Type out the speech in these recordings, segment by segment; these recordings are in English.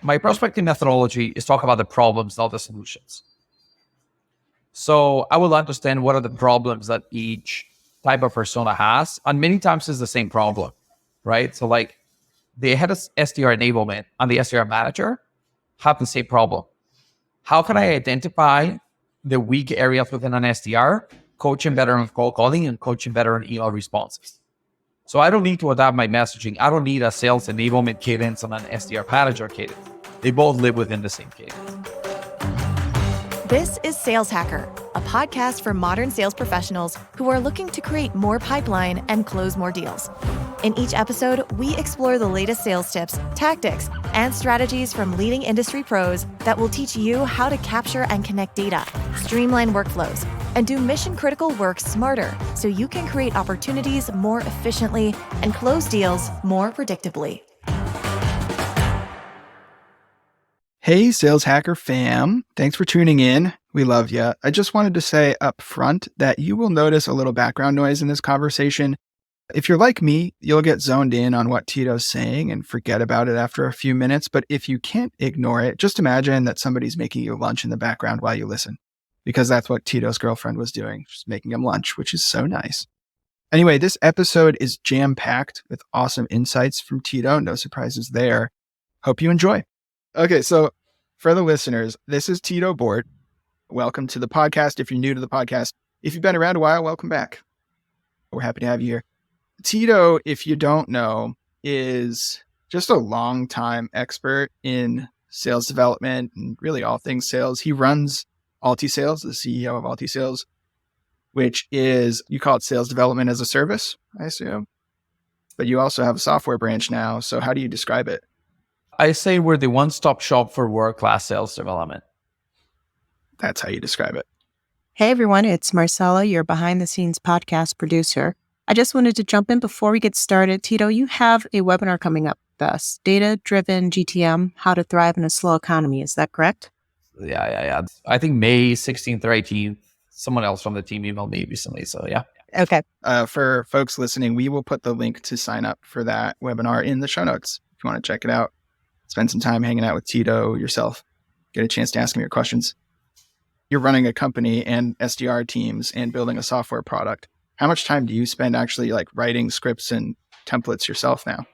my prospecting methodology is talk about the problems, not the solutions. So I will understand what are the problems that each type of persona has. And many times it's the same problem, right? So like the head of SDR enablement and the SDR manager have the same problem. How can I identify the weak areas within an SDR, coach him better on cold calling and coach him better on email responses? So I don't need to adapt my messaging. I don't need a sales enablement cadence and an SDR manager cadence. They both live within the same cadence. This is Sales Hacker, a podcast for modern sales professionals who are looking to create more pipeline and close more deals. In each episode, we explore the latest sales tips, tactics, and strategies from leading industry pros that will teach you how to capture and connect data, streamline workflows, and do mission-critical work smarter so you can create opportunities more efficiently and close deals more predictably. Hey, Sales Hacker fam. Thanks for tuning in. We love you. I just wanted to say up front that you will notice a little background noise in this conversation. If you're like me, you'll get zoned in on what Tito's saying and forget about it after a few minutes. But if you can't ignore it, just imagine that somebody's making you lunch in the background while you listen, because that's what Tito's girlfriend was doing. She's making him lunch, which is so nice. Anyway, this episode is jam-packed with awesome insights from Tito. No surprises there. Hope you enjoy. Okay, so for the listeners, this is Tito Bohrt. Welcome to the podcast. If you're new to the podcast, if you've been around a while, welcome back. We're happy to have you here. Tito, if you don't know, is just a long-time expert in sales development and really all things sales. He runs AltiSales, the CEO of AltiSales, which is, you call it sales development as a service, I assume. But you also have a software branch now. So how do you describe it? I say we're the one-stop shop for world-class sales development. That's how you describe it. Hey everyone, it's Marcella, your behind-the-scenes podcast producer. I just wanted to jump in before we get started. Tito, you have a webinar coming up with us, Data-Driven GTM, How to Thrive in a Slow Economy. Is that correct? Yeah. I think May 16th or 18th, someone else from the team emailed me recently, so yeah. Okay. For folks listening, we will put the link to sign up for that webinar in the show notes if you want to check it out. Spend some time hanging out with Tito yourself. Get a chance to ask him your questions. You're running a company and SDR teams and building a software product. How much time do you spend actually like writing scripts and templates yourself now?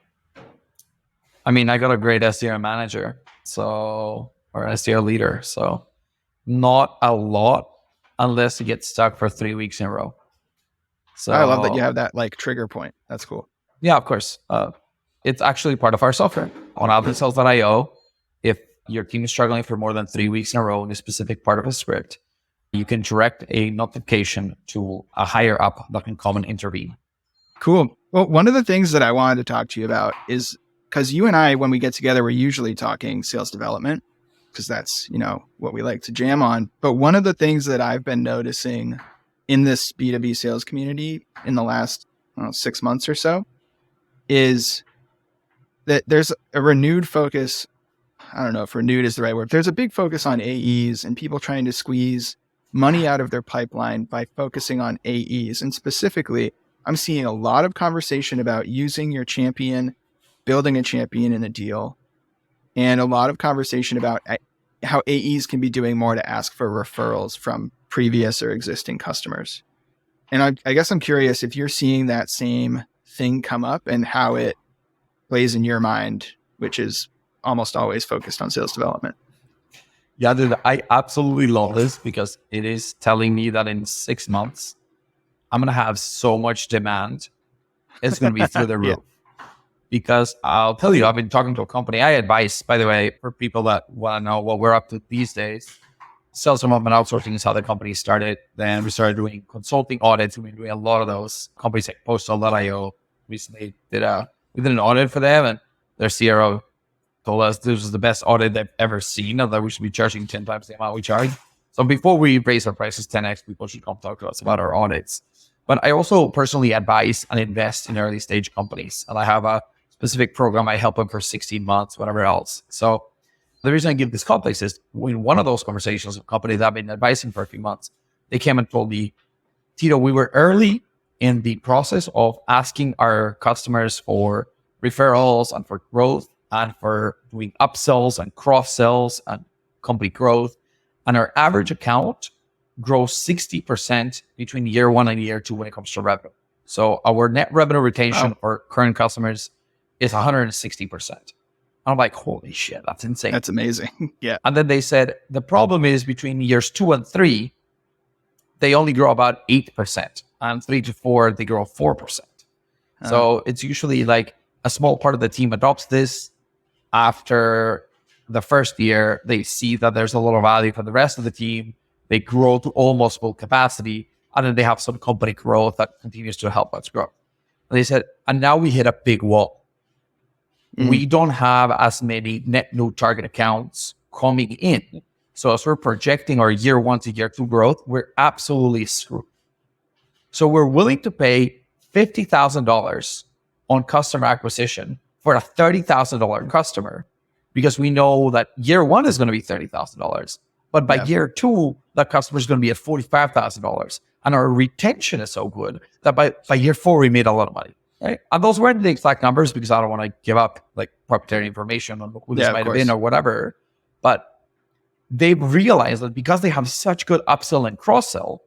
I mean, I got a great SDR manager, or SDR leader. So not a lot unless you get stuck for 3 weeks in a row. So I love that you have that like trigger point. That's cool. Yeah, of course. It's actually part of our software on AltiSales.io. If your team is struggling for more than 3 weeks in a row in a specific part of a script, you can direct a notification to a higher up that can come and intervene. Cool. Well, one of the things that I wanted to talk to you about is because you and I, when we get together, we're usually talking sales development because that's, what we like to jam on. But one of the things that I've been noticing in this B2B sales community in the last 6 months or so is that there's a renewed focus. I don't know if renewed is the right word. There's a big focus on AEs and people trying to squeeze money out of their pipeline by focusing on AEs. And specifically, I'm seeing a lot of conversation about using your champion, building a champion in a deal, and a lot of conversation about how AEs can be doing more to ask for referrals from previous or existing customers. And I guess I'm curious if you're seeing that same thing come up and how it plays in your mind, which is almost always focused on sales development. Yeah, dude, I absolutely love this because it is telling me that in 6 months, I'm going to have so much demand. It's going to be through the roof. Yeah. Because I'll tell you, I've been talking to a company. I advise, by the way, for people that want to know what we're up to these days. Sales development outsourcing is how the company started. Then we started doing consulting audits. We've been doing a lot of those. Companies like Postal.io recently we did an audit for them, and their CRO told us this was the best audit they've ever seen, and that we should be charging 10 times the amount we charge. So before we raise our prices 10x, people should come talk to us about our audits. But I also personally advise and invest in early stage companies. And I have a specific program. I help them for 16 months, whatever else. So the reason I give this context is in one of those conversations with companies I've been advising for a few months, they came and told me, Tito, we were early in the process of asking our customers for referrals and for growth. and for doing upsells and cross sells and company growth. And our average account grows 60% between year one and year two when it comes to revenue. So our net revenue retention for current customers is 160%. I'm like, holy shit, that's insane. That's amazing. Yeah. And then they said, the problem is between years 2 and 3, they only grow about 8%. And 3 to 4, they grow 4%. So it's usually like a small part of the team adopts this. After the first year, they see that there's a lot of value for the rest of the team. They grow to almost full capacity. And then they have some company growth that continues to help us grow. And they said, and now we hit a big wall. We don't have as many net new target accounts coming in. So as we're projecting our year 1 to year 2 growth, we're absolutely screwed. So we're willing to pay $50,000 on customer acquisition for a $30,000 customer because we know that year 1 is going to be $30,000. But by year 2, that customer is going to be at $45,000. And our retention is so good that by year 4, we made a lot of money. Right? And those weren't the exact numbers because I don't want to give up like proprietary information on who this might have been or whatever. But they've realized that because they have such good upsell and cross-sell,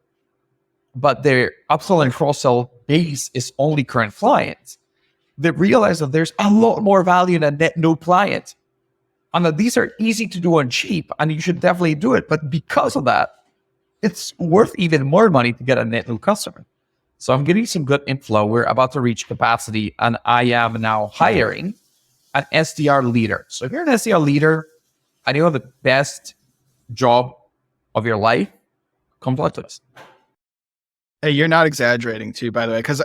but their upsell and cross-sell base is only current clients, they realize that there's a lot more value in a net new client. And that these are easy to do and cheap, and you should definitely do it. But because of that, it's worth even more money to get a net new customer. So I'm getting some good inflow. We're about to reach capacity, and I am now hiring an SDR leader. So if you're an SDR leader and you have the best job of your life, come talk to us. Hey, you're not exaggerating too, by the way, because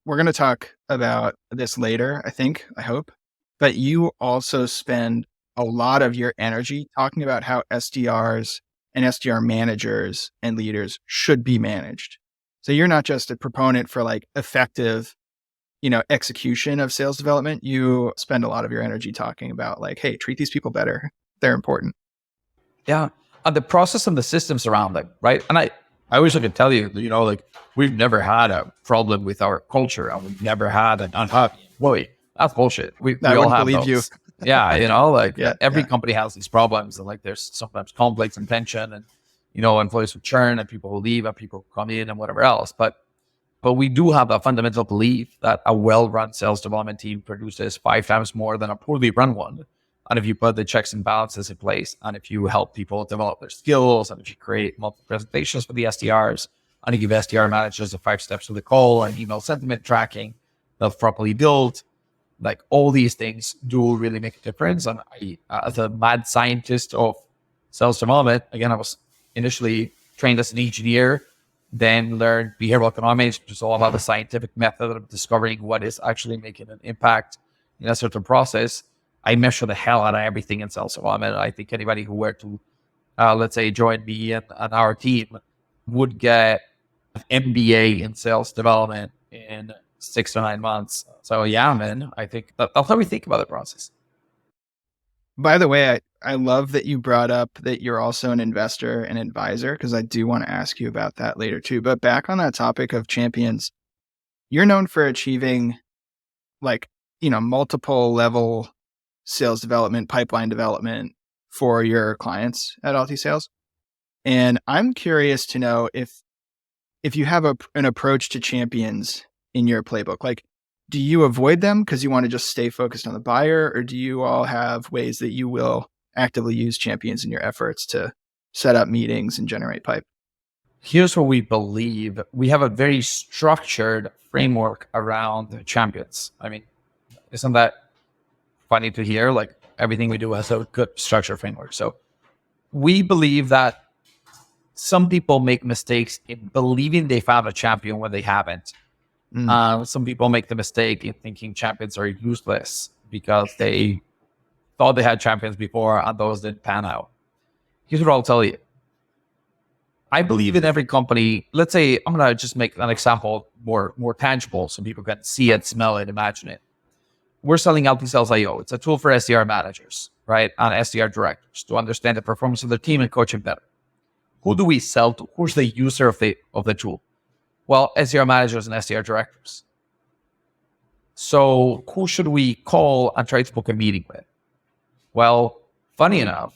we're going to talk about this later, I hope. But you also spend a lot of your energy talking about how SDRs and SDR managers and leaders should be managed. So you're not just a proponent for like effective, execution of sales development. You spend a lot of your energy talking about like, hey, treat these people better. They're important. Yeah. And the process and the systems around them, right? And I wish I could tell you, like we've never had a problem with our culture and we've never had an unhappy employee. That's bullshit. We all have believe those. You. Yeah, every company has these problems, and like there's sometimes conflicts and tension, and employees who churn and people who leave and people who come in and whatever else. But we do have a fundamental belief that a well-run sales development team produces 5 times more than a poorly run one. And if you put the checks and balances in place, and if you help people develop their skills, and if you create multiple presentations for the SDRs, and you give SDR managers the 5 steps to the call and email sentiment tracking that's properly built, like all these things do really make a difference. And I, as a mad scientist of sales development, again, I was initially trained as an engineer, then learned behavioral economics, which is all about the scientific method of discovering what is actually making an impact in a certain process. I measure the hell out of everything in sales development. I think anybody who were to, let's say, join me and our team would get an MBA in sales development in 6 to 9 months. So yeah, man, I think that's how we think about the process. By the way, I love that you brought up that you're also an investor and advisor, because I do want to ask you about that later too. But back on that topic of champions, you're known for achieving multiple level sales development, pipeline development for your clients at AltiSales. And I'm curious to know if you have an approach to champions in your playbook. Like, do you avoid them because you want to just stay focused on the buyer, or do you all have ways that you will actively use champions in your efforts to set up meetings and generate pipe? Here's what we believe. We have a very structured framework around the champions. I mean, isn't that funny to hear? Like everything we do has a good structured framework. So we believe that some people make mistakes in believing they found a champion when they haven't. Some people make the mistake in thinking champions are useless because they thought they had champions before and those didn't pan out. Here's what I'll tell you. I believe in every company. Let's say I'm going to just make an example more tangible so people can see it, smell it, imagine it. We're selling AltiSales IO. It's a tool for SDR managers, right? And SDR directors to understand the performance of their team and coach them better. Who do we sell to? Who's the user of the tool? Well, SDR managers and SDR directors. So who should we call and try to book a meeting with? Well, funny enough,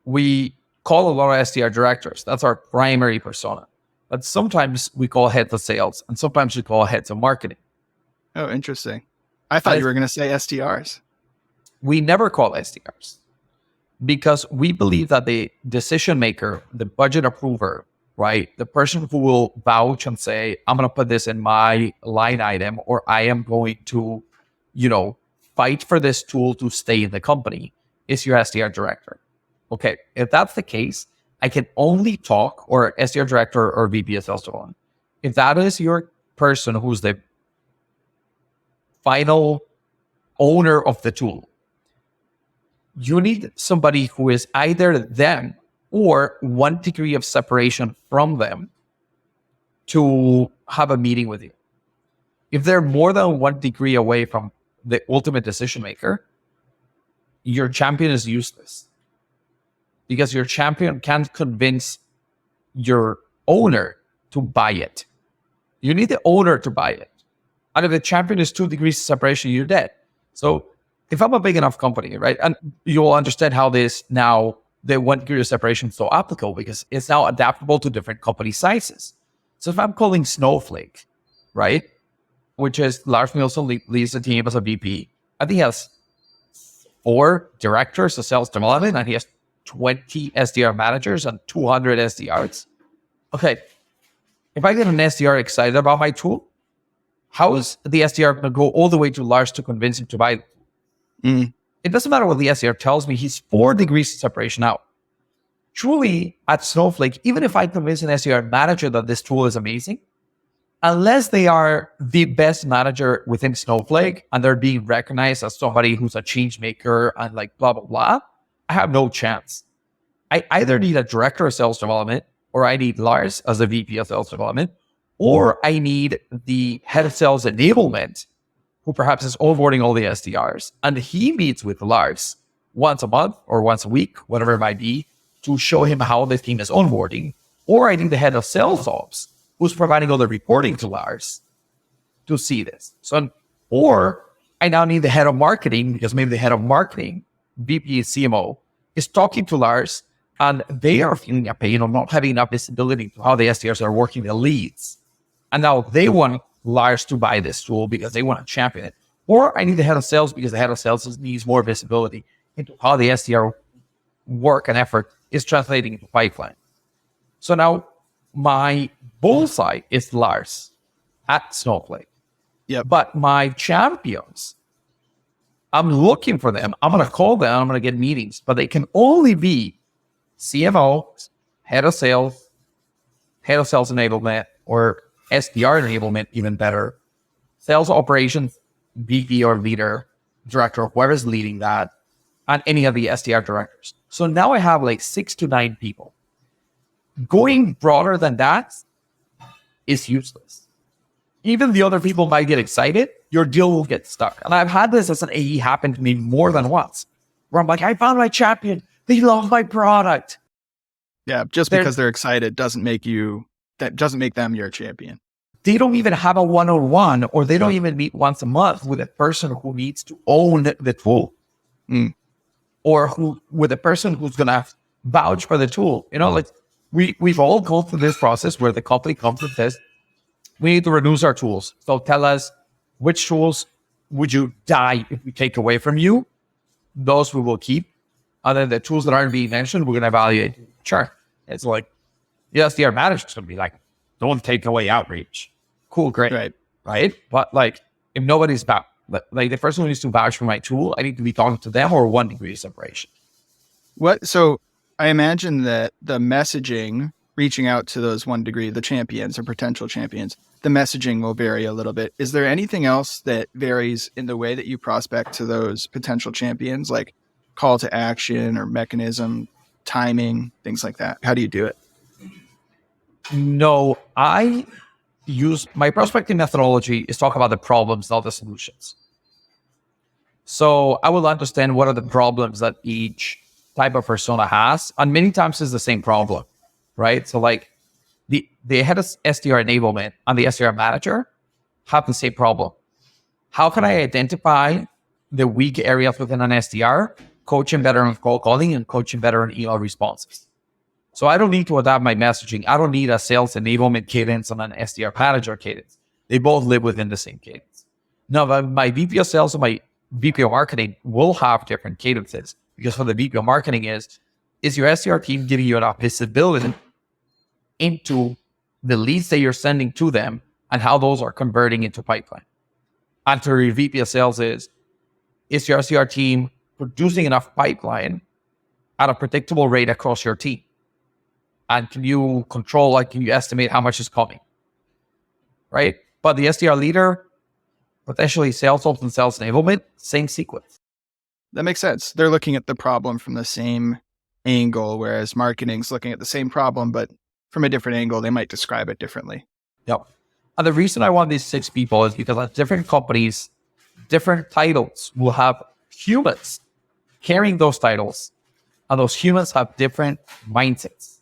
we call a lot of SDR directors. That's our primary persona. But sometimes we call heads of sales, and sometimes we call heads of marketing. Oh, interesting. I thought you were going to say SDRs. We never call SDRs because we believe that the decision maker, the budget approver, right, the person who will vouch and say, I'm going to put this in my line item, or I am going to, fight for this tool to stay in the company, is your SDR director. Okay, if that's the case, I can only talk, or SDR director or VP of sales development. If that is your person who's the final owner of the tool, you need somebody who is either them or 1 degree of separation from them to have a meeting with you. If they're more than 1 degree away from the ultimate decision maker, your champion is useless, because your champion can't convince your owner to buy it. You need the owner to buy it. And if the champion is 2 degrees of separation, you're dead. So if I'm a big enough company, right, and you will understand how this now, the 1 degree of separation is so applicable, because it's now adaptable to different company sizes. So if I'm calling Snowflake, right, which is Lars Nielsen leads the team as a VP, I think he has 4 directors of sales development, and he has 20 SDR managers and 200 SDRs. Okay, if I get an SDR excited about my tool, how is the SDR going to go all the way to Lars to convince him to buy it? It doesn't matter what the SDR tells me, he's 4 degrees of separation out. Truly, at Snowflake, even if I convince an SDR manager that this tool is amazing, unless they are the best manager within Snowflake and they're being recognized as somebody who's a change maker and like blah, blah, blah, I have no chance. I either need a director of sales development, or I need Lars as a VP of sales development, or I need the head of sales enablement, who perhaps is onboarding all the SDRs, and he meets with Lars once a month or once a week, whatever it might be, to show him how the team is onboarding. Or I need the head of sales ops, who's providing all the reporting to Lars to see this. Or I now need the head of marketing, because maybe the head of marketing, VP, CMO, is talking to Lars, and they are feeling a pain of not having enough visibility to how the SDRs are working the leads. And now they want Lars to buy this tool because they want to champion it. Or I need the head of sales, because the head of sales needs more visibility into how the SDR work and effort is translating into pipeline. So now my bullseye is Lars at Snowflake. Yep. But my champions, I'm looking for them. I'm going to call them. I'm going to get meetings, but they can only be CMO, head of sales enablement, or SDR enablement, even better, sales operations, VP or leader, director, whoever's leading that, and any of the SDR directors. So now I have like 6 to 9 people. Going broader than that is useless. Even the other people might get excited, your deal will get stuck. And I've had this as an AE happen to me more than once, where I'm like, I found my champion. They love my product. Yeah, just because they're excited doesn't make them your champion. They don't even have a one-on-one, or they don't even meet once a month with a person who needs to own the tool. Or with a person who's going to vouch for the tool. Like we've all gone through this process where the company comes and says, we need to reduce our tools. So tell us, which tools would you die if we take away from you? Those we will keep. And then the tools that aren't being mentioned, we're going to evaluate. Sure. It's like, yes, the manager's going to be like, don't take away outreach. Cool, great. Right? But like, if nobody's like the person who needs to vouch for my tool, I need to be talking to them, or 1 degree of separation. So I imagine that the messaging, reaching out to those 1 degree, the champions or potential champions, the messaging will vary a little bit. Is there anything else that varies in the way that you prospect to those potential champions, like call to action or mechanism, timing, things like that? How do you do it? No, I use my prospecting methodology is talk about the problems, not the solutions. So I will understand what are the problems that each type of persona has. And many times it's the same problem, right? So like the head of SDR enablement and the SDR manager have the same problem. How can I identify the weak areas within an SDR coach him better on cold calling and coach him better on email responses. So I don't need to adapt my messaging. I don't need a sales enablement cadence and an SDR manager cadence. They both live within the same cadence. Now, my VP of sales and my VP of marketing will have different cadences, because for the VP of marketing is your SDR team giving you enough visibility into the leads that you're sending to them and how those are converting into pipeline. And for your VP of sales is your SDR team producing enough pipeline at a predictable rate across your team? And can you control, can you estimate how much is coming? Right? But the SDR leader, potentially sales ops and sales enablement, same sequence. That makes sense. They're looking at the problem from the same angle, whereas marketing's looking at the same problem, but from a different angle. They might describe it differently. Yep. And the reason I want these 6 people is because at different companies, different titles will have humans carrying those titles, and those humans have different mindsets.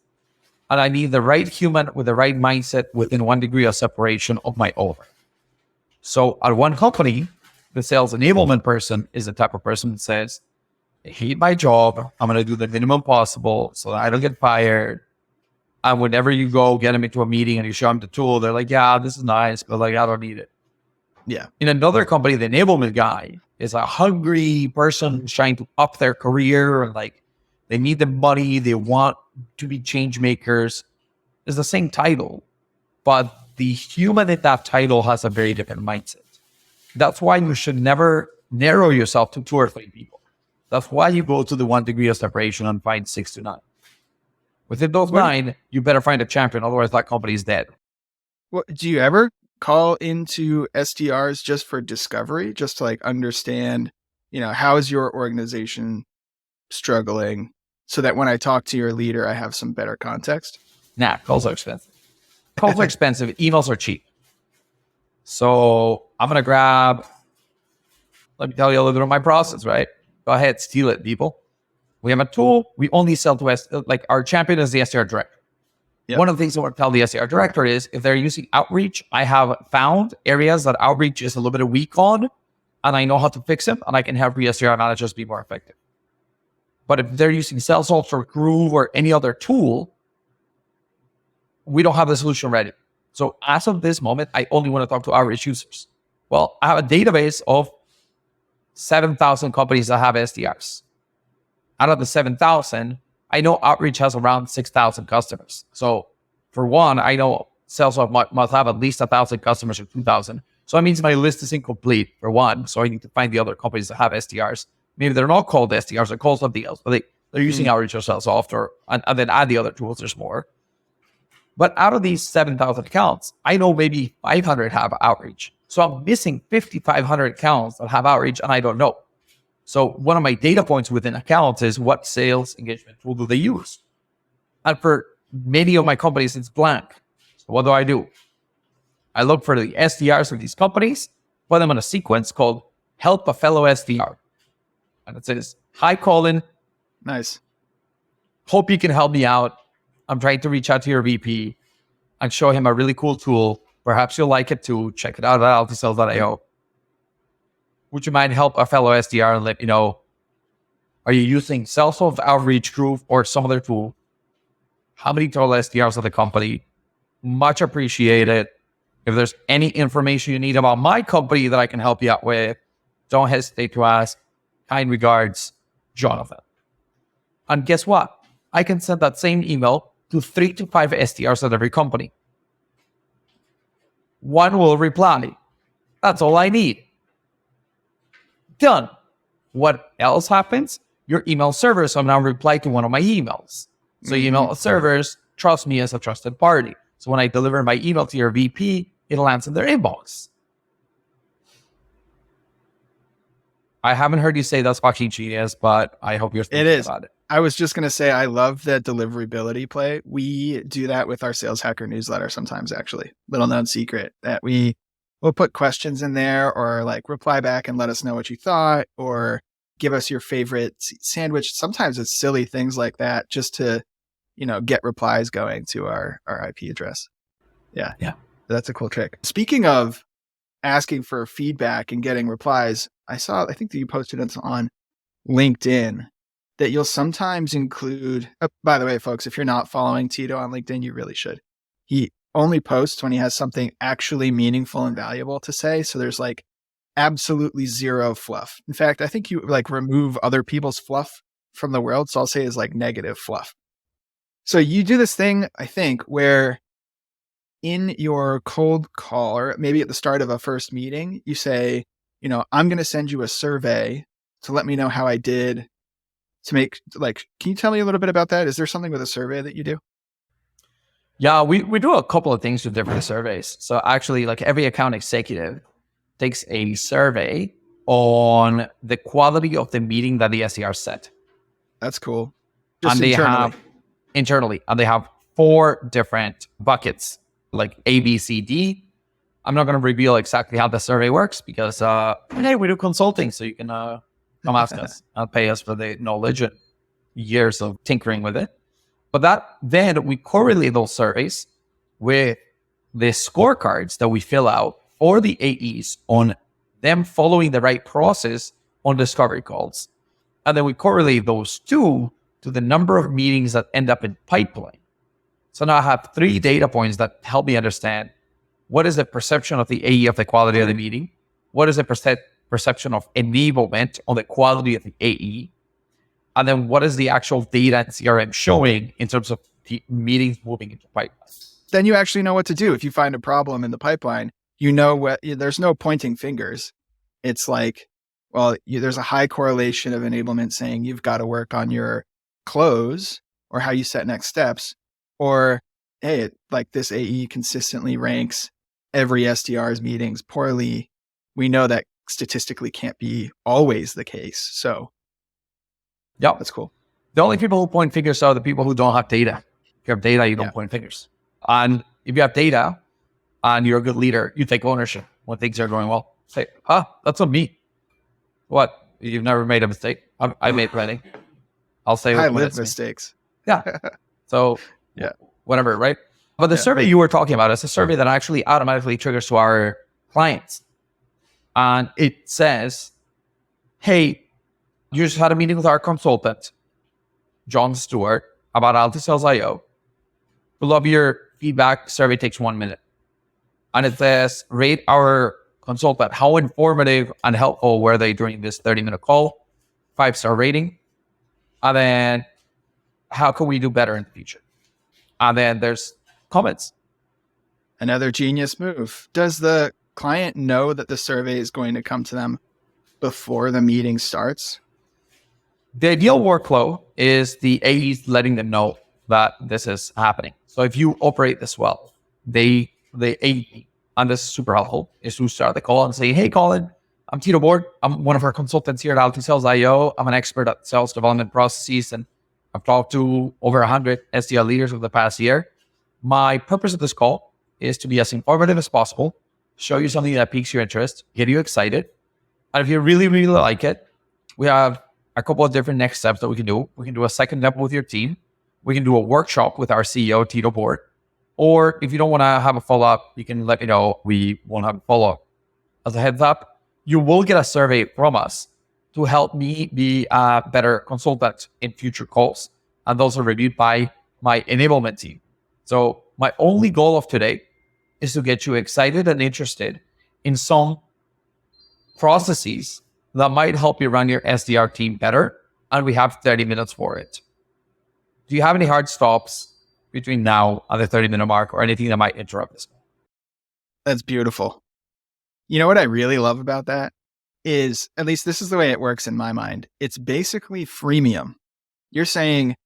And I need the right human with the right mindset within 1 degree of separation of my over. So at one company, the sales enablement person is the type of person that says, I hate my job. I'm going to do the minimum possible so that I don't get fired. And whenever you go get them into a meeting and you show them the tool, they're like, yeah, this is nice, but I don't need it. Yeah. In another company, the enablement guy is a hungry person who's trying to up their career, and they need the money. They want to be change makers. It's the same title, but the human in that title has a very different mindset. That's why you should never narrow yourself to 2 or 3 people. That's why you go to the 1 degree of separation and find 6 to 9. Within those 9, you better find a champion. Otherwise, that company is dead. Well, do you ever call into SDRs just for discovery, just to understand, how is your organization struggling, so that when I talk to your leader, I have some better context? Nah, calls are expensive. Calls are expensive. Emails are cheap. So I'm going to let me tell you a little bit of my process, right? Go ahead, steal it, people. We have a tool. We only sell to our champion is the SDR director. Yep. One of the things I want to tell the SDR director is if they're using outreach, I have found areas that outreach is a little bit weak on, and I know how to fix them, and I can help the SDR managers be more effective. But if they're using Salesforce or Groove or any other tool, we don't have the solution ready. So as of this moment, I only want to talk to outreach users. Well, I have a database of 7,000 companies that have SDRs. Out of the 7,000, I know outreach has around 6,000 customers. So for one, I know Salesforce must have at least 1,000 customers or 2,000. So that means my list is incomplete for one. So I need to find the other companies that have SDRs. Maybe they're not called SDRs, they're called something else, but they're using outreach or Salesforce, and then add the other tools, there's more. But out of these 7,000 accounts, I know maybe 500 have outreach. So I'm missing 5,500 accounts that have outreach, and I don't know. So one of my data points within accounts is what sales engagement tool do they use? And for many of my companies, it's blank. So what do? I look for the SDRs of these companies, put them in a sequence called Help a Fellow SDR. And it says, hi, Colin. Nice. Hope you can help me out. I'm trying to reach out to your VP and show him a really cool tool. Perhaps you'll like it too. Check it out at altisales.io. Would you mind help a fellow SDR and let me know, are you using Salesforce, Outreach, Groove, or some other tool? How many total SDRs of the company? Much appreciated. If there's any information you need about my company that I can help you out with, don't hesitate to ask. Kind regards, Jonathan. And guess what? I can send that same email to 3 to 5 SDRs at every company. One will reply. That's all I need. Done. What else happens? Your email servers have now replied to one of my emails. So email servers trust me as a trusted party. So when I deliver my email to your VP, it lands in their inbox. I haven't heard you say that's fucking genius, but I hope you're thinking about it. I was just going to say, I love the deliverability play. We do that with our Sales Hacker newsletter sometimes, actually. Little known secret that we'll put questions in there, or reply back and let us know what you thought, or give us your favorite sandwich. Sometimes it's silly things like that, just to, get replies going to our IP address. Yeah. That's a cool trick. Speaking of asking for feedback and getting replies, I think that you posted it on LinkedIn. that you'll sometimes include, by the way, folks, if you're not following Tito on LinkedIn, you really should. He only posts when he has something actually meaningful and valuable to say. So there's like absolutely zero fluff. In fact, I think you like remove other people's fluff from the world. So I'll say is like negative fluff. So you do this thing, I think, where in your cold call, or maybe at the start of a first meeting, you say, I'm going to send you a survey to let me know how I did to make, like, can you tell me a little bit about that? Is there something with a survey that you do? Yeah, we do a couple of things with different surveys. So actually, like every account executive takes a survey on the quality of the meeting that the SDR set. That's cool. Just and internally. And they have 4 different buckets, like A, B, C, D. I'm not going to reveal exactly how the survey works because, hey, we do consulting, so you can come ask us and pay us for the knowledge and years of tinkering with it. But then we correlate those surveys with the scorecards that we fill out for the AEs on them following the right process on discovery calls. And then we correlate those two to the number of meetings that end up in pipeline. So now I have 3 data points that help me understand what is the perception of the AE of the quality of the meeting, what is the perception of enablement on the quality of the AE, and then what is the actual data and CRM showing in terms of the meetings moving into pipeline. Then you actually know what to do. If you find a problem in the pipeline, there's no pointing fingers. It's like, well, there's a high correlation of enablement saying you've got to work on your close or how you set next steps, or, hey, like this AE consistently ranks every SDR's meetings poorly. We know that statistically can't be always the case. So yeah, that's cool. The only people who point fingers are the people who don't have data. If you have data, you don't point fingers. And if you have data and you're a good leader, you take ownership when things are going well. Say, that's on me. What? You've never made a mistake? I made plenty. I'll say I live mistakes. Yeah. So whatever, right? But the survey you were talking about is a survey that actually automatically triggers to our clients. And it says, hey, you just had a meeting with our consultant, John Stewart, about AltiSales IO. We love your feedback. Survey takes 1 minute. And it says, rate our consultant. How informative and helpful were they during this 30-minute call? 5-star rating. And then how can we do better in the future? And then there's comments. Another genius move. Does the client know that the survey is going to come to them before the meeting starts? The ideal workflow is the AEs letting them know that this is happening. So if you operate this well, the AE, and this is super helpful, is to start the call and say, hey, Colin, I'm Tito Bohrt. I'm one of our consultants here at AltiSales IO. I'm an expert at sales development processes, and I've talked to over 100 SDR leaders over the past year. My purpose of this call is to be as informative as possible, show you something that piques your interest, get you excited. And if you really, really like it, we have a couple of different next steps that we can do. We can do a second demo with your team. We can do a workshop with our CEO, Tito Bohrt. Or if you don't want to have a follow-up, you can let me know we won't have a follow-up. As a heads up, you will get a survey from us to help me be a better consultant in future calls. And those are reviewed by my enablement team. So my only goal of today is to get you excited and interested in some processes that might help you run your SDR team better. And we have 30 minutes for it. Do you have any hard stops between now and the 30-minute mark or anything that might interrupt this? That's beautiful. You know what I really love about that is, at least this is the way it works in my mind, it's basically freemium. You're saying,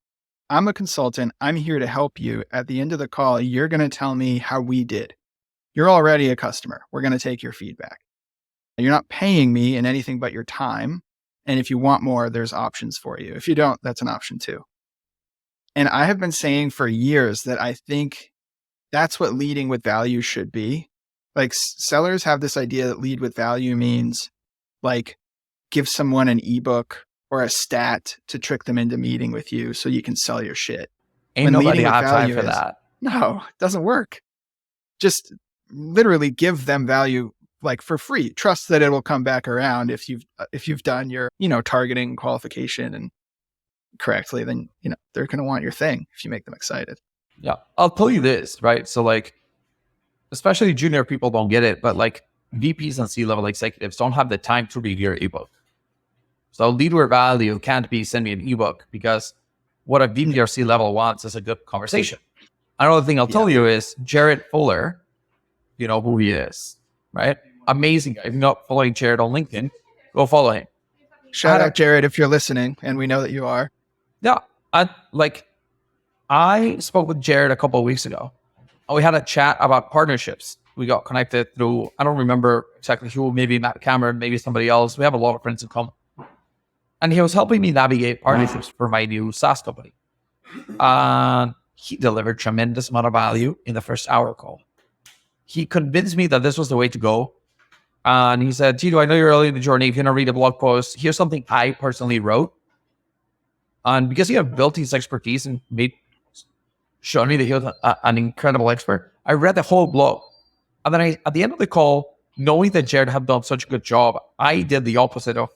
I'm a consultant. I'm here to help you. At the end of the call, you're going to tell me how we did. You're already a customer. We're going to take your feedback. You're not paying me in anything but your time. And if you want more, there's options for you. If you don't, that's an option too. And I have been saying for years that I think that's what leading with value should be. Like sellers have this idea that lead with value means like give someone an ebook or a stat to trick them into meeting with you so you can sell your shit. Ain't nobody have time for that. No, it doesn't work. Just literally give them value like for free. Trust that it will come back around if you've done your, targeting qualification and correctly, then, they're going to want your thing if you make them excited. Yeah. I'll tell you this, right? So like, especially junior people don't get it, but like VPs and C-level executives don't have the time to read your ebook. So lead with value can't be send me an ebook, because what a VP or C-level wants is a good conversation. Another thing I'll tell you is Jared Fuller, you know who he is, right? Amazing guy. If you're not following Jared on LinkedIn, go follow him. Shout out Jared if you're listening, and we know that you are. Yeah. I spoke with Jared a couple of weeks ago. We had a chat about partnerships. We got connected through, I don't remember exactly who, maybe Matt Cameron, maybe somebody else. We have a lot of friends in common. And he was helping me navigate partnerships for my new SaaS company. And he delivered tremendous amount of value in the first hour call. He convinced me that this was the way to go. And he said, Tito, I know you're early in the journey. If you want to read a blog post, here's something I personally wrote. And because he had built his expertise and showed me that he was an incredible expert, I read the whole blog. And then at the end of the call, knowing that Jared had done such a good job, I did the opposite of,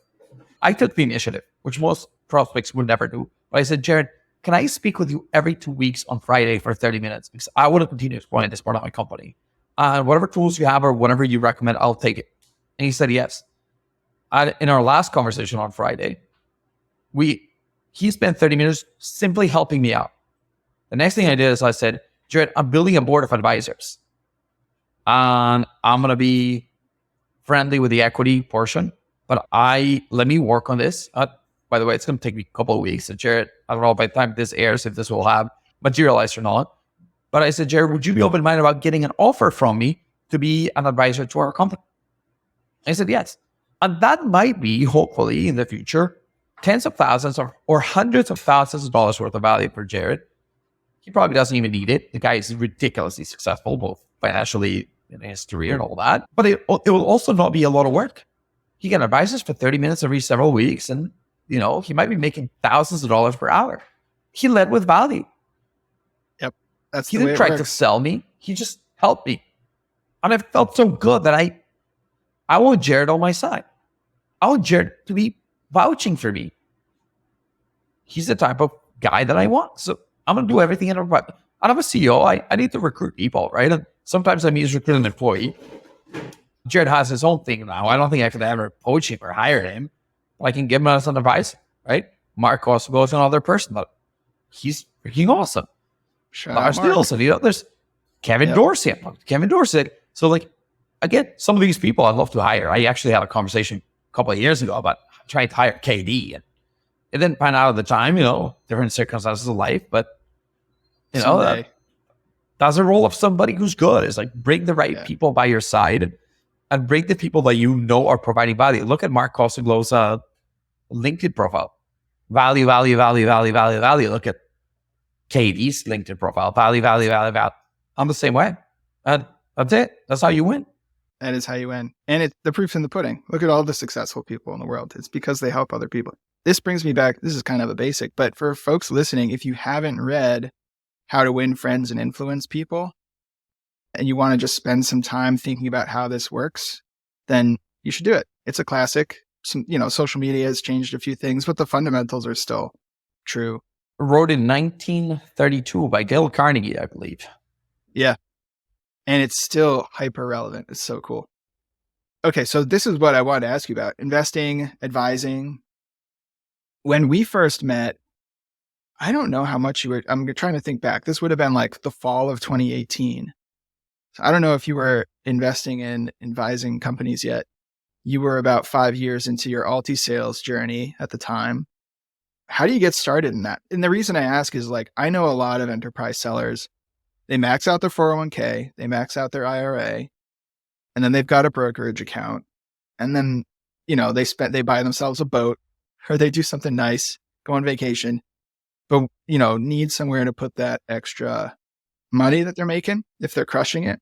I took the initiative, which most prospects would never do. But I said, Jared, can I speak with you every 2 weeks on Friday for 30 minutes? Because I want to continue exploring this part of my company. And whatever tools you have or whatever you recommend, I'll take it. And he said, yes. And in our last conversation on Friday, he spent 30 minutes simply helping me out. The next thing I did is I said, Jared, I'm building a board of advisors. And I'm going to be friendly with the equity portion, but let me work on this. By the way, it's going to take me a couple of weeks. So Jared, I don't know by the time this airs, if this will have materialized or not. But I said, Jared, would you be open-minded about getting an offer from me to be an advisor to our company? I said, yes. And that might be, hopefully, in the future, tens of thousands or hundreds of thousands of dollars worth of value for Jared. He probably doesn't even need it. The guy is ridiculously successful, both financially in his career and all that. But it will also not be a lot of work. He can advise us for 30 minutes every several weeks. And, he might be making thousands of dollars per hour. He led with value. Yep. He didn't try to sell me. He just helped me. And I felt so good that I want Jared on my side. I want Jared to be vouching for me. He's the type of guy that I want. So I'm going to do everything in a way. I'm a CEO. I need to recruit people, right? And sometimes I'm used to recruit an employee. Jared has his own thing now. I don't think I could ever poach him or hire him. I can give him as an advisor, right? Mark also goes another person, but he's freaking awesome. Lars Nielsen, there's Kevin Dorsey. Kevin Dorsey. So again, some of these people I'd love to hire. I actually had a conversation a couple of years ago about trying to hire KD. And it didn't pan out at the time, different circumstances of life, but that's a role of somebody who's good. Is bring the right people by your side and bring the people that are providing value. Look at Mark Costaglow's LinkedIn profile. Value, value, value, value, value, value. Look at KD's LinkedIn profile. Value, value, value, value. I'm the same way. And that's it. That's how you win. That is how you win. And the proof's in the pudding. Look at all the successful people in the world. It's because they help other people. This brings me back. This is kind of a basic, but for folks listening, if you haven't read How to Win Friends and Influence People, and you want to just spend some time thinking about how this works, then you should do it. It's a classic. Social media has changed a few things, but the fundamentals are still true. Wrote in 1932 by Dale Carnegie, I believe. Yeah. And it's still hyper relevant. It's so cool. Okay. So this is what I wanted to ask you about: investing, advising. When we first met, I don't know how much you were, I'm trying to think back. This would have been the fall of 2018. So I don't know if you were investing in advising companies yet. You were about 5 years into your AltiSales journey at the time. How do you get started in that? And the reason I ask is I know a lot of enterprise sellers. They max out their 401k, they max out their IRA, and then they've got a brokerage account. And then, they buy themselves a boat, or they do something nice, go on vacation, but, need somewhere to put that extra money that they're making if they're crushing it.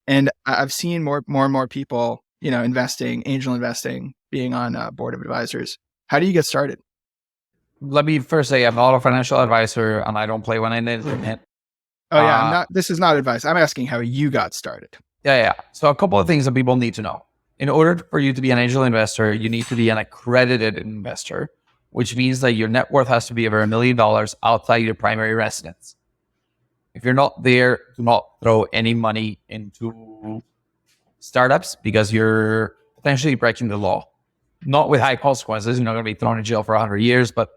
And I've seen more and more people, investing, angel investing, being on a board of advisors. How do you get started? Let me first say I'm not a financial advisor and I don't play when I need it. Oh yeah, this is not advice. I'm asking how you got started. Yeah. So a couple of things that people need to know. In order for you to be an angel investor, you need to be an accredited investor, which means that your net worth has to be over $1 million outside your primary residence. If you're not there, do not throw any money into startups because you're potentially breaking the law. Not with high consequences. You're not going to be thrown in jail for 100 years, but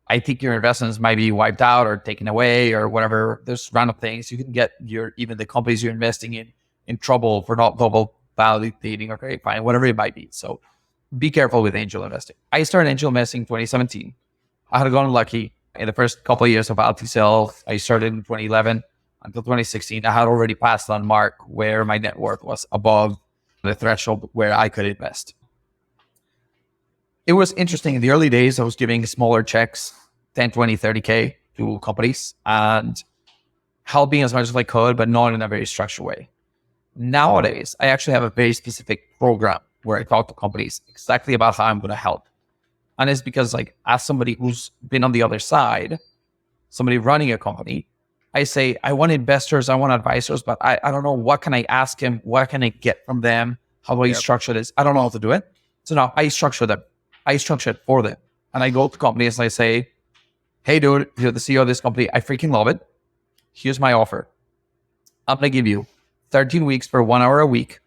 I think your investments might be wiped out or taken away or whatever. There's random things. You can get even the companies you're investing in trouble for not double validating or verifying, whatever it might be. So be careful with angel investing. I started angel investing in 2017. I had gotten lucky. In the first couple of years of AltiSales, I started in 2011 until 2016. I had already passed on mark where my net worth was above the threshold where I could invest. It was interesting. In the early days, I was giving smaller checks, 10, 20, 30K to companies and helping as much as I could, but not in a very structured way. Nowadays, I actually have a very specific program where I talk to companies exactly about how I'm going to help. And it's because, like, as somebody who's been on the other side, somebody running a company, I say, I want investors, I want advisors, but I don't know, what can I ask him? What can I get from them? How do I structure this? I don't know how to do it. So now I structure them. I structure it for them. And I go to companies and I say, hey, dude, you're the CEO of this company. I freaking love it. Here's my offer. I'm going to give you 13 weeks for 1 hour a week,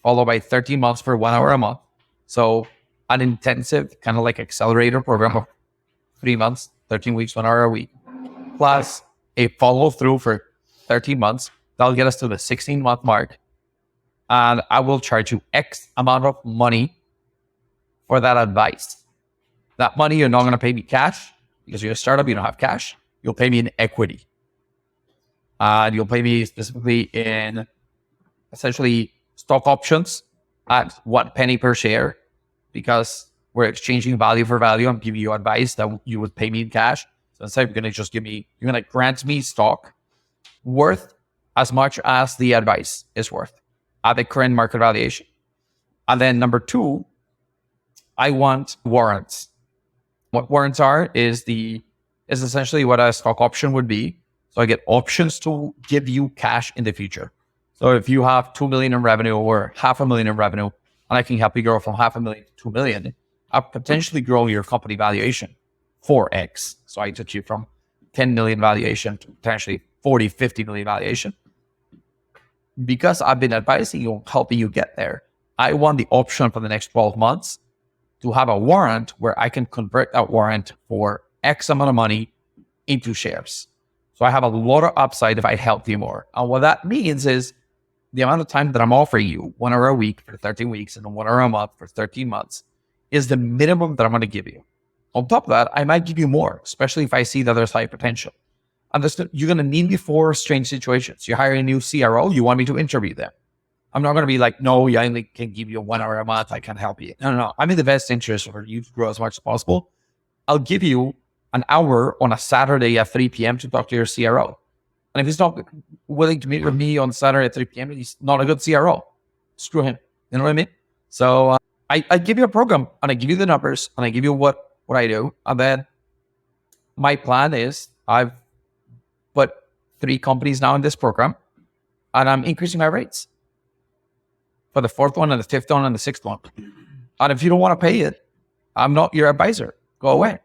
followed by 13 months for 1 hour a month. So an intensive kind of like accelerator program of 3 months, 13 weeks, 1 hour a week, plus a follow through for 13 months. That'll get us to the 16-month mark. And I will charge you X amount of money for that advice. That money, you're not going to pay me cash because you're a startup, you don't have cash. You'll pay me in equity. And you'll pay me specifically in essentially stock options at 1 penny per share, because we're exchanging value for value. I'm giving you advice that you would pay me in cash. So instead, you're going to grant me stock worth as much as the advice is worth at the current market valuation. And then number 2, I want warrants. What warrants are is essentially what a stock option would be. So I get options to give you cash in the future. So if you have 2 million in revenue or $500,000 in revenue, and I can help you grow from $500,000 to 2 million, I'm potentially growing your company valuation 4x. So I took you from 10 million valuation to potentially 40, 50 million valuation. Because I've been advising you, helping you get there, I want the option for the next 12 months to have a warrant where I can convert that warrant for X amount of money into shares. So I have a lot of upside if I help you more. And what that means is the amount of time that I'm offering you, 1 hour a week for 13 weeks and 1 hour a month for 13 months, is the minimum that I'm going to give you. On top of that, I might give you more, especially if I see that there's high potential. And you're going to need me for strange situations. You hire a new CRO, you want me to interview them. I'm not going to be like, no, I only can give you 1 hour a month. I can't help you. No. I'm in the best interest for you to grow as much as possible. I'll give you an hour on a Saturday at 3 p.m. to talk to your CRO. And if he's not willing to meet with me on Saturday at 3 p.m., he's not a good CRO. Screw him. You know what I mean? So I give you a program and I give you the numbers and I give you what I do. And then my plan is I've put 3 companies now in this program and I'm increasing my rates for the 4th one and the 5th one and the 6th one. And if you don't want to pay it, I'm not your advisor. Go away.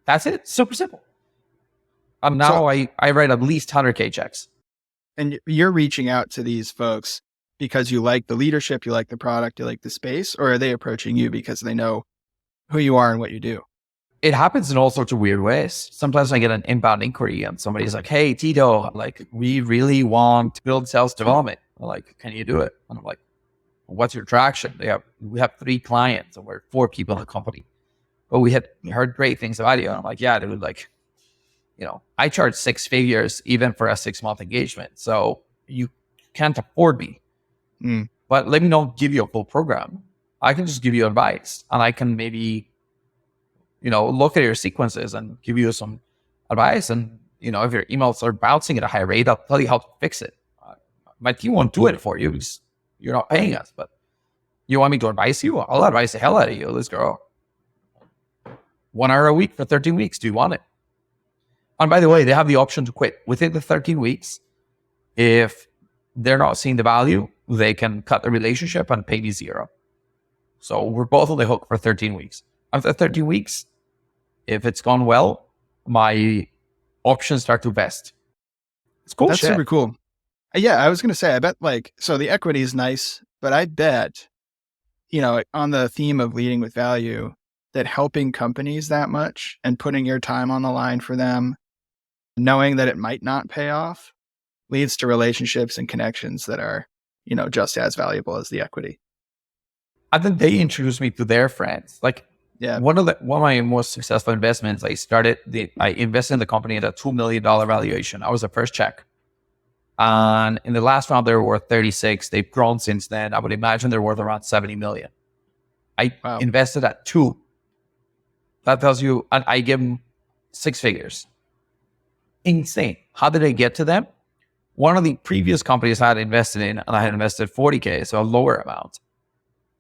That's it. Super simple. And now I write at least 100K checks. And you're reaching out to these folks because you like the leadership, you like the product, you like the space, or are they approaching you because they know who you are and what you do? It happens in all sorts of weird ways. Sometimes I get an inbound inquiry and somebody's like, hey, Tito, like, we really want to build sales development. I'm like, can you do it? And I'm like, what's your traction? We have 3 clients and we're 4 people in the company. But we heard great things about you. And I'm like, yeah, dude, like, I charge 6 figures even for a 6-month engagement. So you can't afford me. But let me not give you a full program. I can just give you advice and I can maybe, look at your sequences and give you some advice. And, if your emails are bouncing at a high rate, I'll tell you how to fix it. My team won't do it for you because you're not paying us. But you want me to advise you? I'll advise the hell out of you. Let's go. 1 hour a week for 13 weeks. Do you want it? And by the way, they have the option to quit within the 13 weeks. If they're not seeing the value, they can cut the relationship and pay me 0. So we're both on the hook for 13 weeks. After 13 weeks, if it's gone well, my options start to vest. It's cool. That's shit. super cool. Yeah, I was going to say, I bet so the equity is nice, but I bet, on the theme of leading with value, that helping companies that much and putting your time on the line for them, knowing that it might not pay off, leads to relationships and connections that are, just as valuable as the equity. I think they introduced me to their friends. Like, Yeah. one of my most successful investments, I invested in the company at a $2 million valuation. I was the first check. And in the last round, they were worth 36. They've grown since then. I would imagine they're worth around 70 million. I invested at 2. That tells you, and I give them 6 figures. Insane. How did I get to them? One of the previous companies I had invested in, and I had invested 40K, so a lower amount,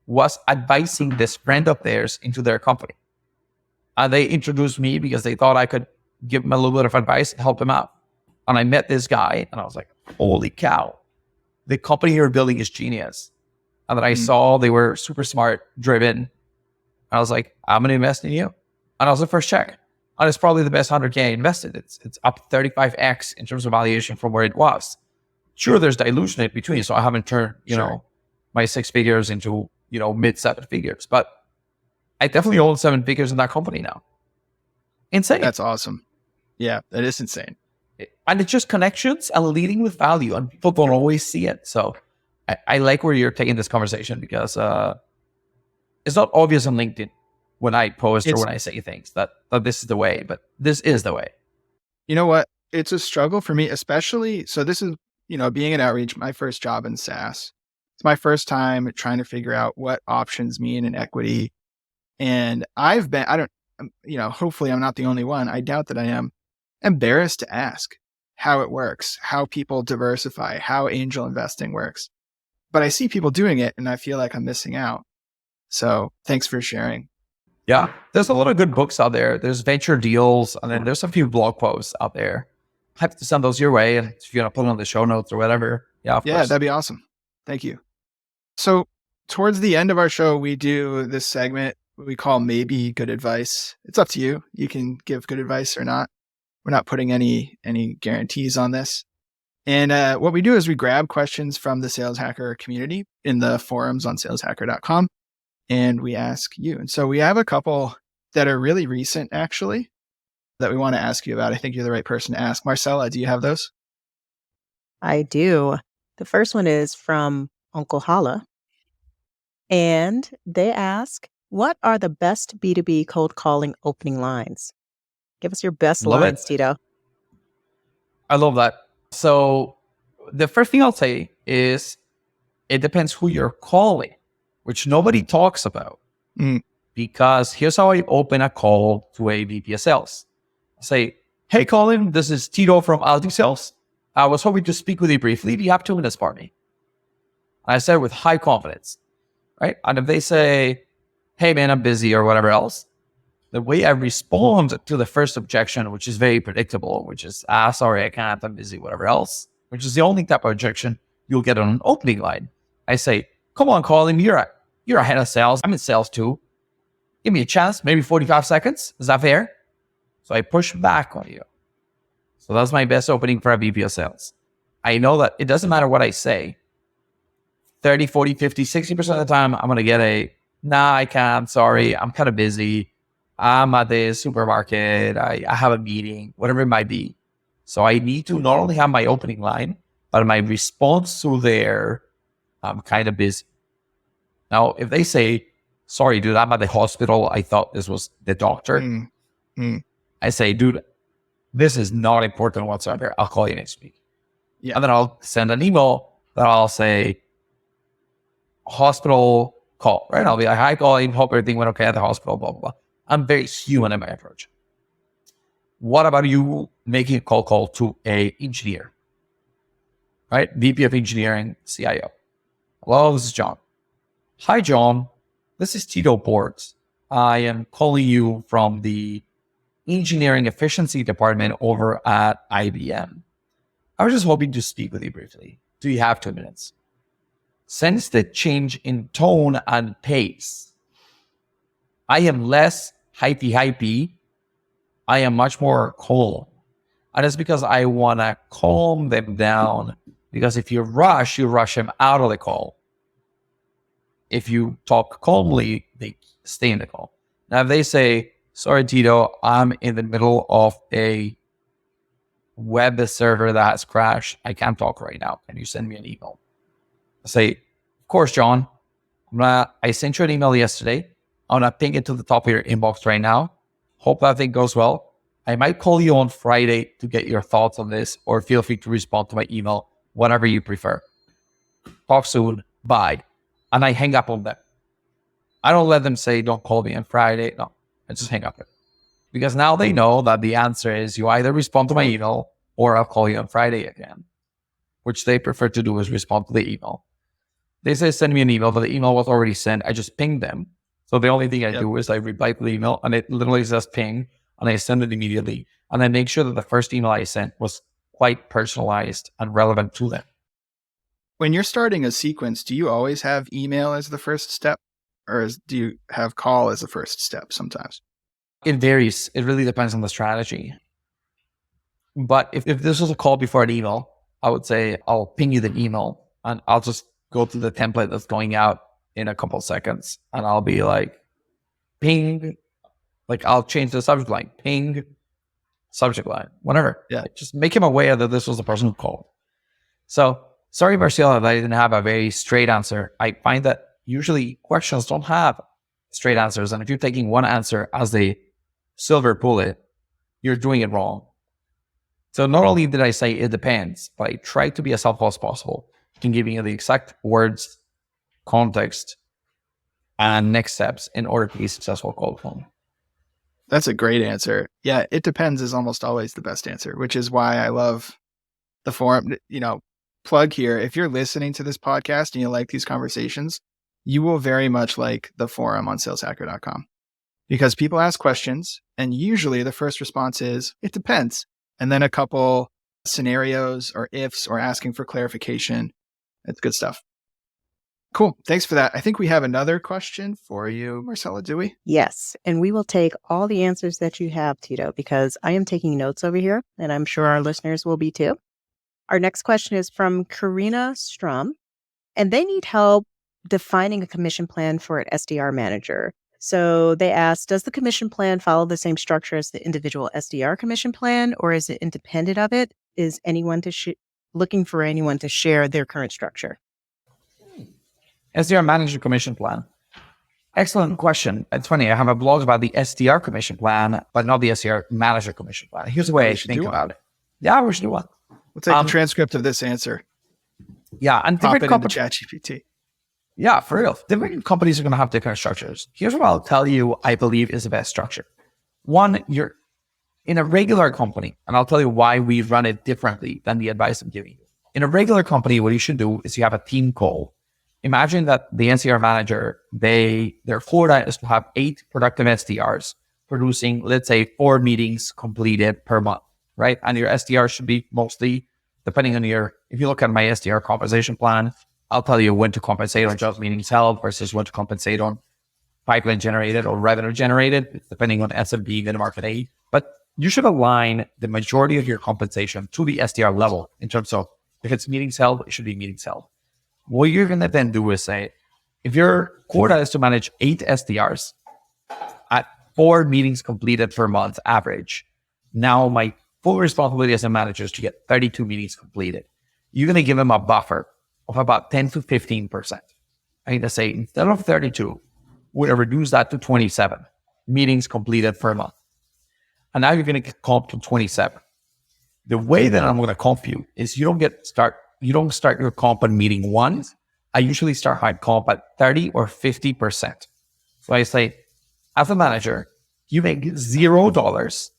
was advising this friend of theirs into their company. And they introduced me because they thought I could give them a little bit of advice and help them out. And I met this guy and I was like, holy cow, the company you're building is genius. And then I saw they were super smart, driven. And I was like, I'm going to invest in you. And I was the first check. And it's probably the best 100K I invested. It's up 35x in terms of valuation from where it was. Sure, there's dilution in between. So I haven't turned, my 6 figures into, mid 7 figures. But I definitely own 7 figures in that company now. Insane. That's awesome. Yeah, that is insane. And it's just connections and leading with value, and people don't always see it. So I like where you're taking this conversation because it's not obvious on LinkedIn when I post or when I say things that this is the way, but this is the way. You know what? It's a struggle for me, especially. So this is, being in outreach, my first job in SaaS. It's my first time trying to figure out what options mean in equity. And hopefully I'm not the only one. I doubt that I am embarrassed to ask how it works, how people diversify, how angel investing works. But I see people doing it and I feel like I'm missing out. So thanks for sharing. Yeah, there's a lot of good books out there. There's venture deals, and then there's a few blog posts out there. Happy to send those your way if you're going to put it on the show notes or whatever. Yeah, of course. That'd be awesome. Thank you. So towards the end of our show, we do this segment we call maybe good advice. It's up to you. You can give good advice or not. We're not putting any guarantees on this. And what we do is we grab questions from the Sales Hacker community in the forums on saleshacker.com, and we ask you. And so we have a couple that are really recent, actually, that we want to ask you about. I think you're the right person to ask. Marcella, do you have those? I do. The first one is from Uncle Holla. And they ask, what are the best B2B cold calling opening lines? Give us your best lines, Tito. I love that. So the first thing I'll say is it depends who you're calling, which nobody talks about. Because here's how I open a call to a VP of sales. I say, hey, Colin, this is Tito from AltiSales. I was hoping to speak with you briefly. Do you have 2 minutes for me? And I said with high confidence, right? And if they say, hey, man, I'm busy or whatever else, the way I respond to the first objection, which is very predictable, which is, sorry, I can't, I'm busy, whatever else, which is the only type of objection you'll get on an opening line. I say, come on, Colin, you're a head of sales. I'm in sales too. Give me a chance, maybe 45 seconds. Is that fair? So I push back on you. So that's my best opening for a VP of sales. I know that it doesn't matter what I say. 30, 40, 50, 60% of the time, I'm going to get nah, I can't, sorry, I'm kind of busy. I'm at the supermarket, I have a meeting, whatever it might be. So I need to not only have my opening line, but my response to their, I'm kind of busy. Now, if they say, sorry, dude, I'm at the hospital, I thought this was the doctor. I say, dude, this is not important whatsoever. I'll call you next week. Yeah. And then I'll send an email that I'll say, hospital call, right? I'll be like, hi, Colin, hope everything went okay at the hospital, blah, blah, blah. I'm very human in my approach. What about you making a call to a engineer, right? VP of engineering, CIO. Hello, this is John. Hi, John. This is Tito Bohrt. I am calling you from the engineering efficiency department over at IBM. I was just hoping to speak with you briefly. Do you have 2 minutes? Sense the change in tone and pace. I am less hypey, I am much more calm. And it's because I want to calm them down. Because if you rush them out of the call. If you talk calmly, they stay in the call. Now, if they say, sorry, Tito, I'm in the middle of a web server that has crashed. I can't talk right now. Can you send me an email? I say, of course, John. I sent you an email yesterday. I'm going to ping it to the top of your inbox right now. Hope that thing goes well. I might call you on Friday to get your thoughts on this, or feel free to respond to my email, whatever you prefer. Talk soon. Bye. And I hang up on them. I don't let them say, don't call me on Friday. No, I just hang up. Because now they know that the answer is you either respond to my email or I'll call you on Friday again, which they prefer to do is respond to the email. They say, send me an email, but the email was already sent. I just pinged them. So the only thing I do is I reply to the email and it literally says ping and I send it immediately. And I make sure that the first email I sent was quite personalized and relevant to them. When you're starting a sequence, do you always have email as the first step, or do you have call as the first step sometimes? It varies. It really depends on the strategy. But if this was a call before an email, I would say I'll ping you the email and I'll just go to the template that's going out in a couple of seconds. And I'll be like, ping, like I'll change the subject line, ping, subject line, whatever. Yeah. Like, just make him aware that this was the person who called. So sorry, Marcelo, that I didn't have a very straight answer. I find that usually questions don't have straight answers. And if you're taking one answer as the silver bullet, you're doing it wrong. So not only did I say it depends, but I tried to be as helpful as possible in giving you the exact words, context, and next steps in order to be successful cold calling. That's a great answer. Yeah, it depends is almost always the best answer, which is why I love the forum. Plug here. If you're listening to this podcast and you like these conversations, you will very much like the forum on saleshacker.com, because people ask questions and usually the first response is, it depends. And then a couple scenarios or ifs or asking for clarification. It's good stuff. Cool. Thanks for that. I think we have another question for you, Marcella, do we? Yes. And we will take all the answers that you have, Tito, because I am taking notes over here and I'm sure our listeners will be too. Our next question is from Karina Strum, and they need help defining a commission plan for an SDR manager. So they asked, does the commission plan follow the same structure as the individual SDR commission plan, or is it independent of it? Is anyone looking for anyone to share their current structure? SDR manager commission plan. Excellent question. It's funny. I have a blog about the SDR commission plan, but not the SDR manager commission plan. Here's the way I think about it. Yeah, we should do one. We'll take the transcript of this answer. Yeah, and pop different it into ChatGPT. Yeah, for real. Different companies are going to have different structures. Here's what I'll tell you I believe is the best structure. One, you're in a regular company, and I'll tell you why we run it differently than the advice I'm giving you. In a regular company, what you should do is you have a team call. Imagine that the NCR manager, their quota is to have 8 productive SDRs producing, let's say, 4 meetings completed per month, right? And your SDR should be mostly, depending on if you look at my SDR compensation plan, I'll tell you when to compensate on just meetings held versus when to compensate on pipeline generated or revenue generated, depending on SMB, mid-market A. But you should align the majority of your compensation to the SDR level in terms of if it's meetings held, it should be meetings held. What you're going to then do is say, if your quota is to manage 8 SDRs at 4 meetings completed per month average, now my full responsibility as a manager is to get 32 meetings completed. You're going to give them a buffer of about 10 to 15%. I'm going to say, instead of 32, we're going to reduce that to 27 meetings completed per month. And now you're going to comp to 27. The way that I'm going to comp you is you don't start your comp at meeting 1. I usually start my comp at 30 or 50%. So I say, as a manager, you make $0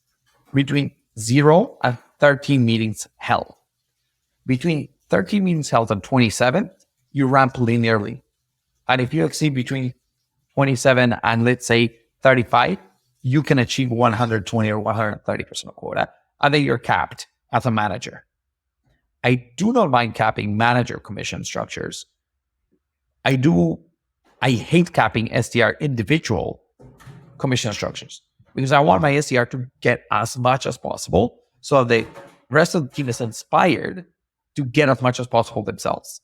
between 0 and 13 meetings held. Between 13 meetings held and 27, you ramp linearly. And if you exceed between 27 and let's say 35, you can achieve 120 or 130% of quota. And then you're capped as a manager. I do not mind capping manager commission structures. I hate capping SDR individual commission structures. because I want my SDR to get as much as possible so the rest of the team is inspired to get as much as possible themselves.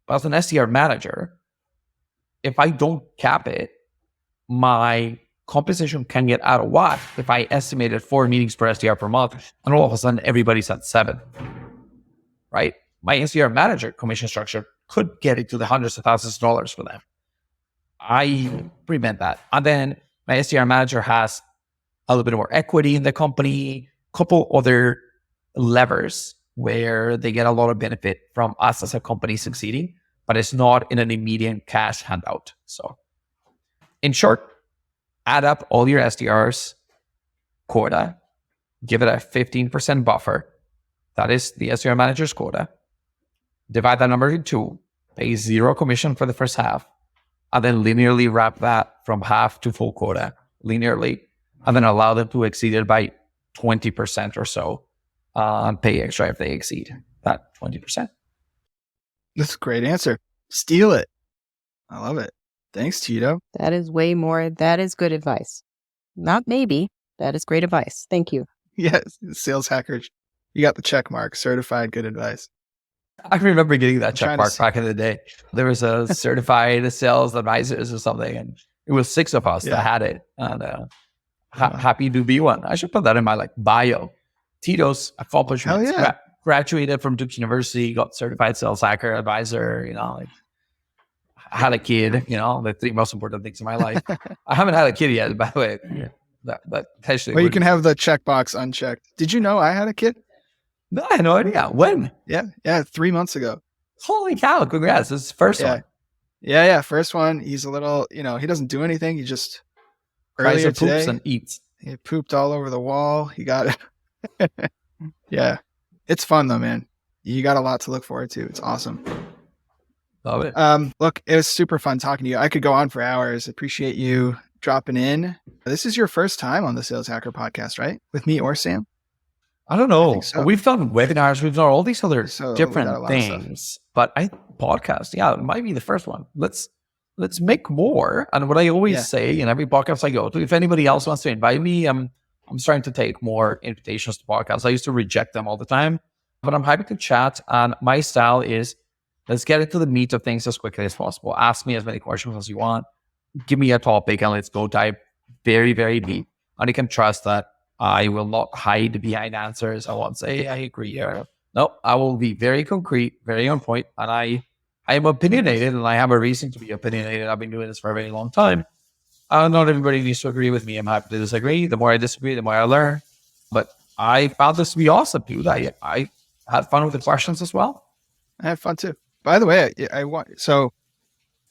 But as an SDR manager, if I don't cap it, my compensation can get out of whack if I estimated 4 meetings per SDR per month and all of a sudden everybody's at 7, right? My SDR manager commission structure could get into the hundreds of thousands of dollars for them. I prevent that. And then my SDR manager has a little bit more equity in the company, couple other levers where they get a lot of benefit from us as a company succeeding, but it's not in an immediate cash handout. So in short, add up all your SDRs quota, give it a 15% buffer. That is the SDR manager's quota. Divide that number into 2, pay 0 commission for the first half, and then linearly wrap that from half to full quota linearly, and then allow them to exceed it by 20% or so, and pay extra if they exceed that 20%. That's a great answer. Steal it. I love it. Thanks, Tito. That is way more. That is good advice. Not maybe. That is great advice. Thank you. Yes, sales hacker. You got the check mark. Certified good advice. I remember getting that check trying to mark back in the day. There was a certified sales advisors or something, and it was 6 of us that had it. And happy to be one. I should put that in my bio. Tito's accomplishments. Hell yeah. Graduated from Duke University, got certified sales hacker advisor, had a kid, the 3 most important things in my life. I haven't had a kid yet, by the way. That actually. Well, you can have the checkbox unchecked. Did you know I had a kid? No, I had no idea. When? Yeah, 3 months ago. Holy cow, congrats. This is the first one. Yeah. First one. He's a little, he doesn't do anything. He just earlier poops today, and eats. He pooped all over the wall. He got it. Yeah. It's fun though, man. You got a lot to look forward to. It's awesome. Love it. Look, it was super fun talking to you. I could go on for hours. Appreciate you dropping in. This is your first time on the Sales Hacker podcast, right? With me or Sam? I don't know. So. We've done webinars. We've done all these other So different things, but podcast, it might be the first one. Let's make more. And what I always say in every podcast I go to, if anybody else wants to invite me, I'm starting to take more invitations to podcasts. I used to reject them all the time, but I'm happy to chat. And my style is, let's get into the meat of things as quickly as possible. Ask me as many questions as you want. Give me a topic and let's go dive very, very deep. And you can trust that I will not hide behind answers. I won't say, I agree. No, I will be very concrete, very on point. And I am opinionated and I have a reason to be opinionated. I've been doing this for a very long time. Not everybody needs to agree with me. I'm happy to disagree. The more I disagree, the more I learn. But I found this to be awesome, dude. I had fun with the questions as well. I had fun too. By the way,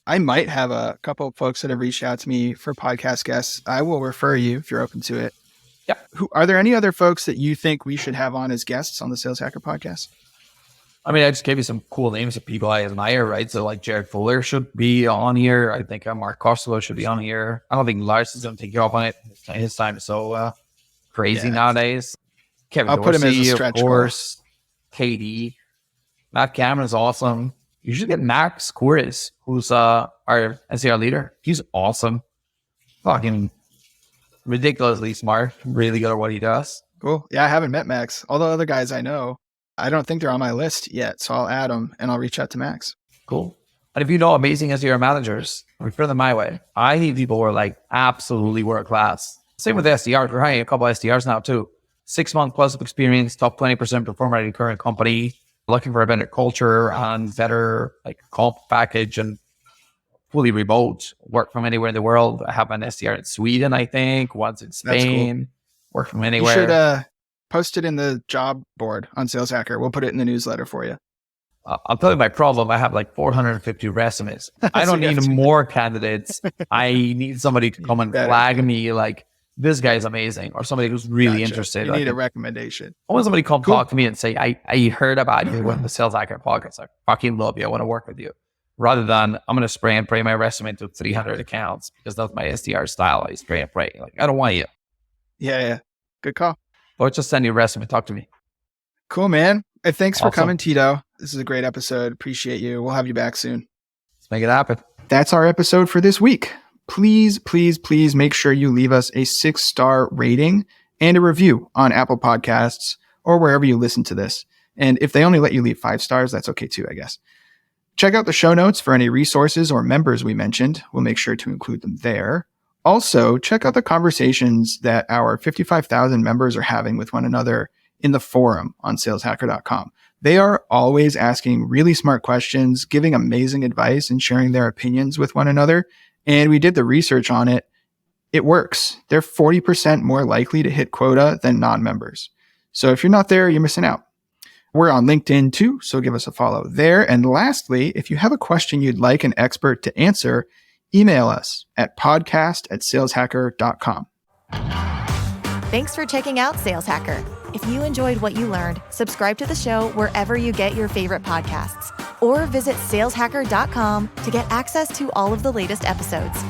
I might have a couple of folks that have reached out to me for podcast guests. I will refer you if you're open to it. Yeah. Are there any other folks that you think we should have on as guests on the Sales Hacker podcast? I mean, I just gave you some cool names of people I admire, right? So like Jared Fuller should be on here. I think Mark Costello should be on here. I don't think Lars is going to take you up on it. His time is so crazy nowadays. Kevin I'll Dorsey, put him as a stretch of course. KD. Matt Cameron is awesome. You should get Max Kouris, who's our SDR leader. He's awesome. Fucking ridiculously smart. Really good at what he does. Cool. Yeah, I haven't met Max. All the other guys I know, I don't think they're on my list yet. So I'll add them and I'll reach out to Max. Cool. And if you know amazing SDR managers, refer them my way. I need people who are like absolutely world class. Same with SDRs. We're hiring a couple of SDRs now too. 6 months plus of experience, top 20% performer at your current company, looking for a better culture and better comp package and fully remote, work from anywhere in the world. I have an SDR in Sweden, I think, once in Spain, work from anywhere. You should post it in the job board on Sales Hacker. We'll put it in the newsletter for you. I'll tell you my problem. I have 450 resumes. I don't need more candidates. I need somebody to come and flag me this guy's amazing, or somebody who's really interested. You need a recommendation. I want somebody to come talk to me and say, I heard about you with the Sales Hacker podcast. I fucking love you. I want to work with you. Rather than I'm going to spray and pray my resume to 300 accounts because that's my SDR style. I spray and pray. I don't want you. Yeah. Good call. Or just send your resume. Talk to me. Cool, man. Hey, thanks for Awesome. coming, Tito. This is a great episode. Appreciate you. We'll have you back soon. Let's make it happen. That's our episode for this week. please, please, please make sure you leave us a 6-star rating and a review on Apple Podcasts or wherever you listen to this. And if they only let you leave 5 stars, that's okay too, I guess. Check out the show notes for any resources or members we mentioned. We'll make sure to include them there. Also, check out the conversations that our 55,000 members are having with one another in the forum on saleshacker.com. They are always asking really smart questions, giving amazing advice, and sharing their opinions with one another. And we did the research on it. It works. They're 40% more likely to hit quota than non-members. So if you're not there, you're missing out. We're on LinkedIn too, so give us a follow there. And lastly, if you have a question you'd like an expert to answer, email us at podcast@saleshacker.com. Thanks for checking out Sales Hacker. If you enjoyed what you learned, subscribe to the show wherever you get your favorite podcasts, or visit saleshacker.com to get access to all of the latest episodes.